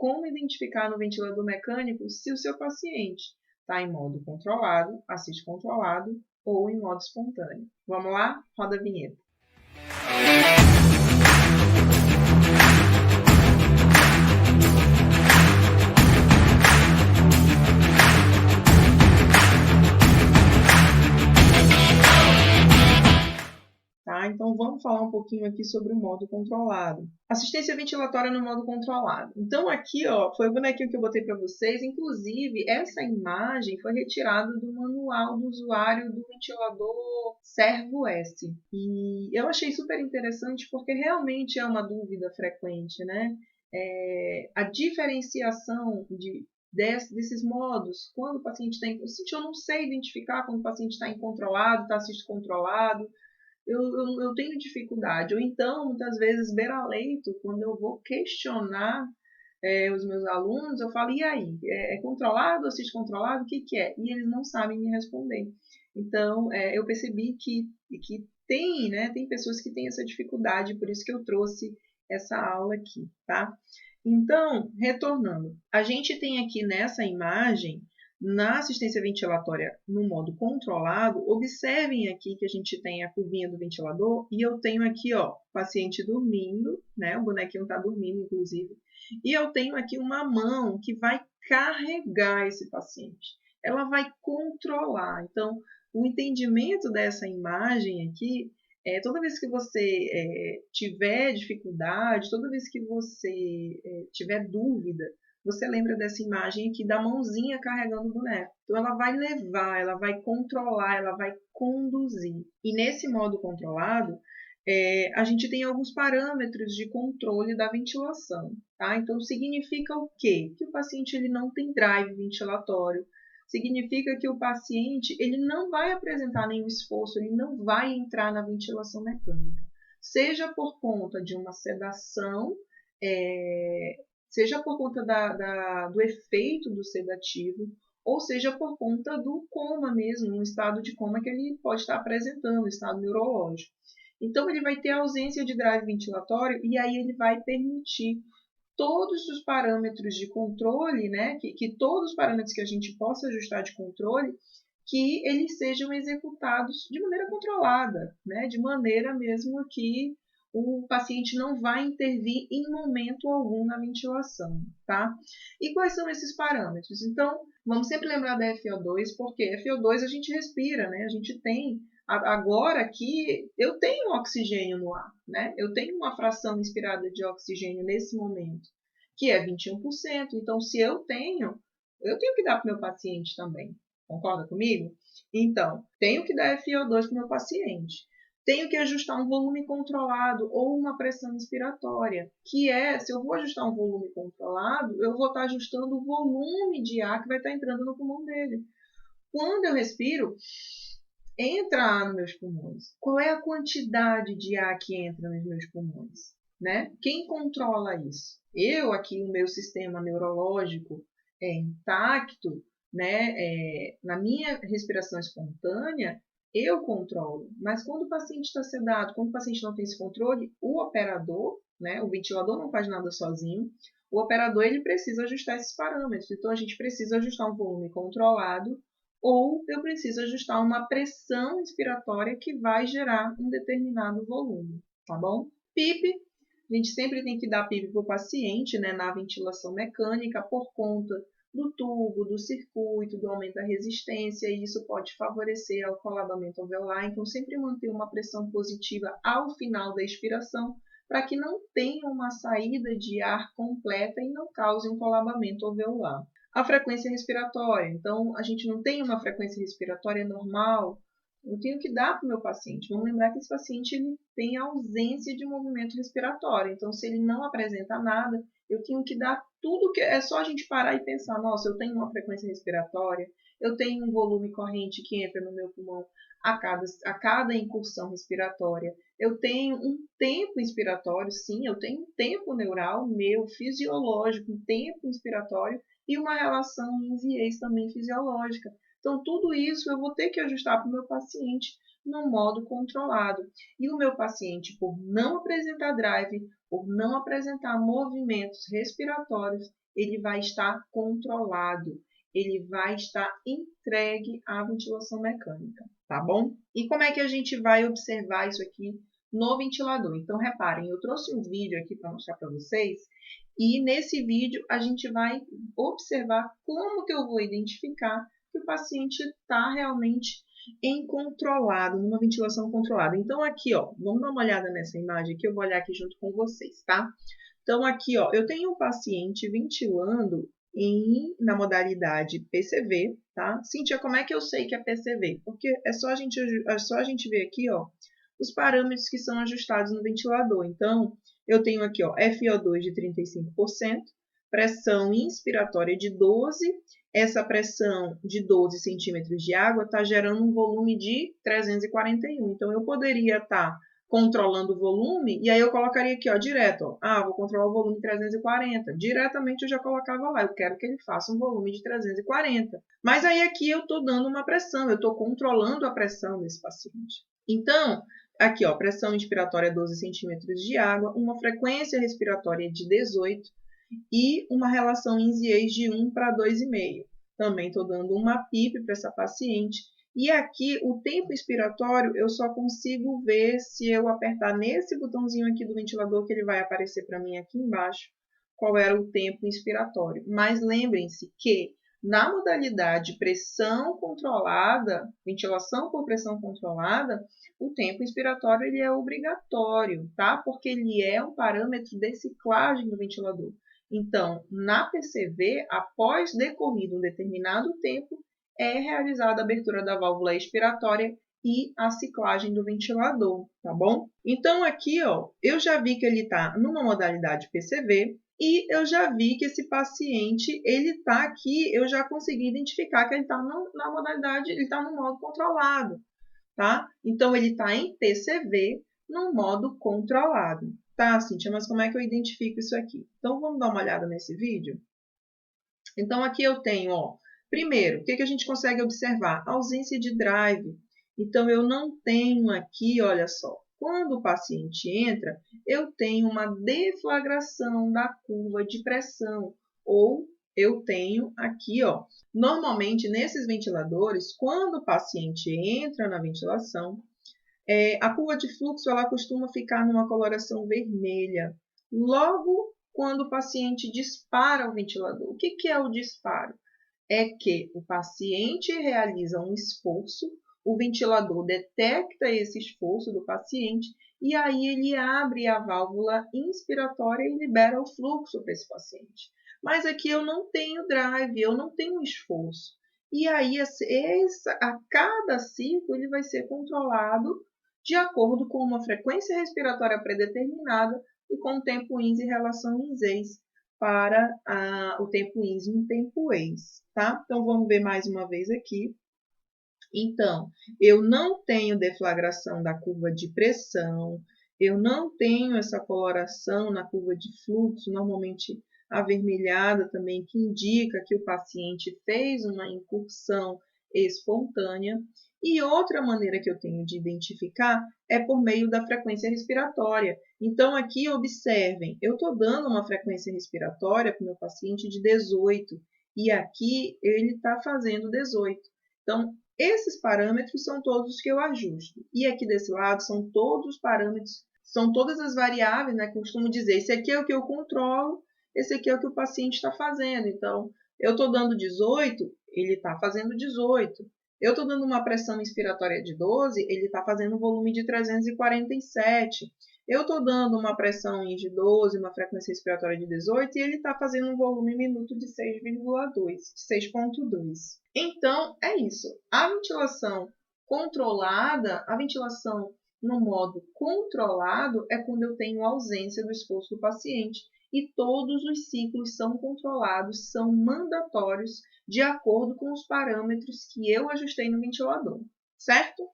como identificar no ventilador mecânico se o seu paciente está em modo controlado, assiste controlado ou em modo espontâneo. Vamos lá? Roda a vinheta. Tá? Então, vamos falar um pouquinho aqui sobre o modo controlado. Assistência ventilatória no modo controlado. Então, aqui ó, foi o bonequinho que eu botei para vocês. Inclusive, essa imagem foi retirada do manual do usuário do ventilador Servo-S. E eu achei super interessante porque realmente é uma dúvida frequente, né? A diferenciação desses modos, quando o paciente está em... Eu não sei identificar quando o paciente está incontrolado, está assiste controlado. Eu tenho dificuldade. Ou então, muitas vezes, beira-leito, quando eu vou questionar os meus alunos, eu falo, e aí? É controlado, assiste controlado? O que é? E eles não sabem me responder. Então, eu percebi que tem, né, tem pessoas que têm essa dificuldade, por isso que eu trouxe essa aula aqui, tá? Então, retornando, a gente tem aqui nessa imagem, na assistência ventilatória no modo controlado, observem aqui que a gente tem a curvinha do ventilador e eu tenho aqui, ó, paciente dormindo, né? O bonequinho está dormindo, inclusive, e eu tenho aqui uma mão que vai carregar esse paciente. Ela vai controlar. Então, o entendimento dessa imagem aqui toda vez que você tiver dificuldade, toda vez que você tiver dúvida, você lembra dessa imagem aqui da mãozinha carregando o boneco. Então, ela vai levar, ela vai controlar, ela vai conduzir. E nesse modo controlado, a gente tem alguns parâmetros de controle da ventilação. Tá? Então, significa o quê? Que o paciente ele não tem drive ventilatório. Significa que o paciente ele não vai apresentar nenhum esforço, ele não vai entrar na ventilação mecânica. Seja por conta de uma sedação, seja por conta do efeito do sedativo, ou seja por conta do coma mesmo, um estado de coma que ele pode estar apresentando, estado neurológico. Então, ele vai ter ausência de drive ventilatório e aí ele vai permitir todos os parâmetros de controle, né, que todos os parâmetros que a gente possa ajustar de controle, que eles sejam executados de maneira controlada, né, de maneira mesmo que o paciente não vai intervir em momento algum na ventilação, tá? E quais são esses parâmetros? Então, vamos sempre lembrar da FO2, porque FO2 a gente respira, né? A gente tem, agora aqui, eu tenho oxigênio no ar, né? Eu tenho uma fração inspirada de oxigênio nesse momento, que é 21%. Então, se eu tenho que dar para o meu paciente também. Concorda comigo? Então, tenho que dar FO2 para o meu paciente. Tenho que ajustar um volume controlado ou uma pressão inspiratória, que se eu vou ajustar um volume controlado, eu vou estar ajustando o volume de ar que vai estar entrando no pulmão dele. Quando eu respiro, entra ar nos meus pulmões. Qual é a quantidade de ar que entra nos meus pulmões? Né? Quem controla isso? Eu aqui, o meu sistema neurológico é intacto, né? Na minha respiração espontânea, eu controlo. Mas quando o paciente está sedado, quando o paciente não tem esse controle, o operador, né? O ventilador não faz nada sozinho, o operador ele precisa ajustar esses parâmetros. Então, a gente precisa ajustar um volume controlado ou eu preciso ajustar uma pressão inspiratória que vai gerar um determinado volume, tá bom? PIP, a gente sempre tem que dar PIP para o paciente, né, na ventilação mecânica, por conta do tubo, do circuito, do aumento da resistência, e isso pode favorecer o colabamento alveolar, então sempre manter uma pressão positiva ao final da expiração, para que não tenha uma saída de ar completa e não cause um colabamento alveolar. A frequência respiratória. Então, a gente não tem uma frequência respiratória normal. Eu tenho que dar para o meu paciente. Vamos lembrar que esse paciente ele tem ausência de movimento respiratório. Então, se ele não apresenta nada, eu tenho que dar tudo que... É só a gente parar e pensar, nossa, eu tenho uma frequência respiratória, eu tenho um volume corrente que entra no meu pulmão a cada incursão respiratória. Eu tenho um tempo inspiratório, sim, eu tenho um tempo neural meu, fisiológico, um tempo inspiratório, e uma relação yin-ex também fisiológica. Então, tudo isso eu vou ter que ajustar para o meu paciente no modo controlado. E o meu paciente, por não apresentar drive, por não apresentar movimentos respiratórios, ele vai estar controlado, ele vai estar entregue à ventilação mecânica, tá bom? E como é que a gente vai observar isso aqui no ventilador? Então, reparem, eu trouxe um vídeo aqui para mostrar para vocês, e nesse vídeo a gente vai observar como que eu vou identificar que o paciente está realmente numa ventilação controlada. Então, aqui, ó, vamos dar uma olhada nessa imagem aqui, eu vou olhar aqui junto com vocês, tá? Então, aqui, ó, eu tenho um paciente ventilando na modalidade PCV, tá? Cíntia, como é que eu sei que é PCV? Porque é só a gente ver aqui, ó, os parâmetros que são ajustados no ventilador. Então, eu tenho aqui, ó, FO2 de 35%, pressão inspiratória de 12. Essa pressão de 12 centímetros de água está gerando um volume de 341. Então, eu poderia estar controlando o volume, e aí eu colocaria aqui, ó, direto, ó, vou controlar o volume 340. Diretamente eu já colocava lá, eu quero que ele faça um volume de 340. Mas aí aqui eu estou dando uma pressão, eu estou controlando a pressão desse paciente. Então, aqui, ó, pressão inspiratória 12 centímetros de água, uma frequência respiratória de 18 e uma relação INS-IES de 1 para 2,5. Também estou dando uma PIP para essa paciente. E aqui, o tempo inspiratório, eu só consigo ver se eu apertar nesse botãozinho aqui do ventilador, que ele vai aparecer para mim aqui embaixo, qual era o tempo inspiratório. Mas lembrem-se que na modalidade pressão controlada, ventilação por pressão controlada, o tempo inspiratório ele é obrigatório, tá? Porque ele é um parâmetro de ciclagem do ventilador. Então, na PCV, após decorrido um determinado tempo, é realizada a abertura da válvula expiratória e a ciclagem do ventilador, tá bom? Então, aqui, ó, eu já vi que ele está numa modalidade PCV e eu já vi que esse paciente, ele está aqui, eu já consegui identificar que ele está na modalidade, ele está no modo controlado, tá? Então, ele está em PCV no modo controlado. Tá, Cíntia, mas como é que eu identifico isso aqui? Então, vamos dar uma olhada nesse vídeo? Então, aqui eu tenho, ó, primeiro, o que a gente consegue observar? A ausência de drive. Então, eu não tenho aqui, olha só, quando o paciente entra, eu tenho uma deflagração da curva de pressão, ou eu tenho aqui, ó, normalmente nesses ventiladores, quando o paciente entra na ventilação, a curva de fluxo ela costuma ficar numa coloração vermelha. Logo quando o paciente dispara o ventilador. O que é o disparo? É que o paciente realiza um esforço, o ventilador detecta esse esforço do paciente e aí ele abre a válvula inspiratória e libera o fluxo para esse paciente. Mas aqui eu não tenho drive, eu não tenho esforço. E aí a cada ciclo ele vai ser controlado de acordo com uma frequência respiratória predeterminada e com o tempo INS e relação INS-EIS para o tempo INS e o tempo EIS, tá? Então, vamos ver mais uma vez aqui. Então, eu não tenho deflagração da curva de pressão, eu não tenho essa coloração na curva de fluxo, normalmente avermelhada também, que indica que o paciente fez uma incursão espontânea. E outra maneira que eu tenho de identificar é por meio da frequência respiratória. Então, aqui, observem, eu estou dando uma frequência respiratória para o meu paciente de 18, e aqui ele está fazendo 18. Então, esses parâmetros são todos que eu ajusto. E aqui desse lado são todos os parâmetros, são todas as variáveis, né, que eu costumo dizer. Esse aqui é o que eu controlo, esse aqui é o que o paciente está fazendo. Então, eu estou dando 18, ele está fazendo 18. Eu estou dando uma pressão inspiratória de 12, ele está fazendo um volume de 347. Eu estou dando uma pressão de 12, uma frequência respiratória de 18, e ele está fazendo um volume minuto de 6,2. Então, é isso. A ventilação controlada, a ventilação no modo controlado é quando eu tenho ausência do esforço do paciente e todos os ciclos são controlados, são mandatórios de acordo com os parâmetros que eu ajustei no ventilador, certo?